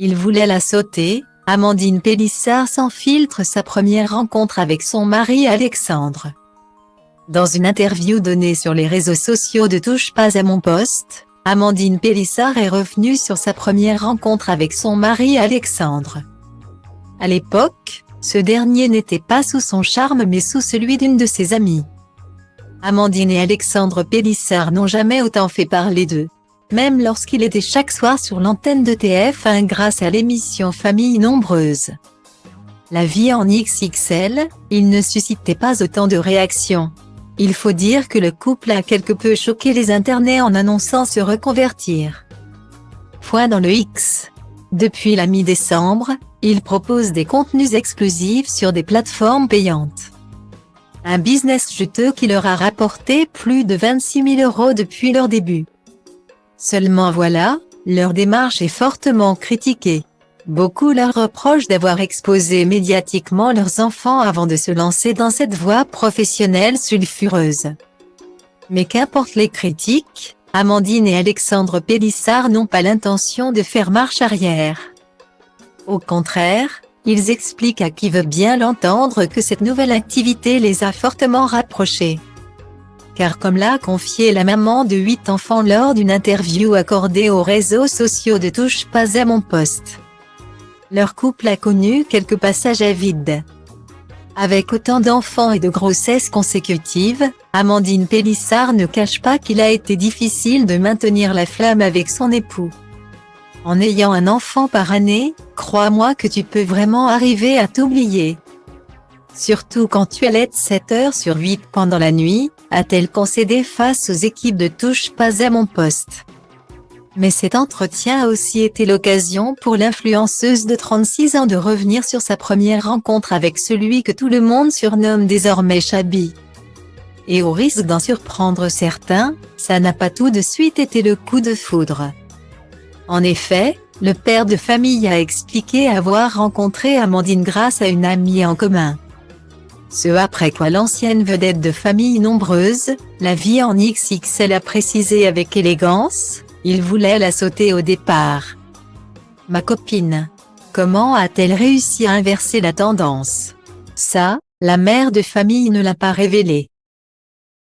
Il voulait la sauter. Amandine Pélissard sans filtre sa première rencontre avec son mari Alexandre. Dans une interview donnée sur les réseaux sociaux de Touche pas à mon poste, Amandine Pélissard est revenue sur sa première rencontre avec son mari Alexandre. À l'époque, ce dernier n'était pas sous son charme mais sous celui d'une de ses amies. Amandine et Alexandre Pélissard n'ont jamais autant fait parler d'eux. Même lorsqu'il était chaque soir sur l'antenne de TF1 grâce à l'émission Famille nombreuse. La vie en XXL, il ne suscitait pas autant de réactions. Il faut dire que le couple a quelque peu choqué les internets en annonçant se reconvertir. Point dans le X. Depuis la mi-décembre, il propose des contenus exclusifs sur des plateformes payantes. Un business juteux qui leur a rapporté plus de 26 000 € depuis leur début. Seulement voilà, leur démarche est fortement critiquée. Beaucoup leur reprochent d'avoir exposé médiatiquement leurs enfants avant de se lancer dans cette voie professionnelle sulfureuse. Mais qu'importe les critiques, Amandine et Alexandre Pélissard n'ont pas l'intention de faire marche arrière. Au contraire, ils expliquent à qui veut bien l'entendre que cette nouvelle activité les a fortement rapprochés. Car comme l'a confié la maman de 8 enfants lors d'une interview accordée aux réseaux sociaux de Touche pas à mon poste. Leur couple a connu quelques passages à vide. Avec autant d'enfants et de grossesses consécutives, Amandine Pélissard ne cache pas qu'il a été difficile de maintenir la flamme avec son époux. En ayant un enfant par année, crois-moi que tu peux vraiment arriver à t'oublier. Surtout quand tu allaites 7 heures sur 8 pendant la nuit, a-t-elle concédé face aux équipes de Touche pas à mon poste. Mais cet entretien a aussi été l'occasion pour l'influenceuse de 36 ans de revenir sur sa première rencontre avec celui que tout le monde surnomme désormais Chabi. Et au risque d'en surprendre certains, ça n'a pas tout de suite été le coup de foudre. En effet, le père de famille a expliqué avoir rencontré Amandine grâce à une amie en commun. Ce après quoi l'ancienne vedette de Famille nombreuse, la vie en XXL a précisé avec élégance, il voulait la sauter au départ. Ma copine. Comment a-t-elle réussi à inverser la tendance? Ça, la mère de famille ne l'a pas révélé.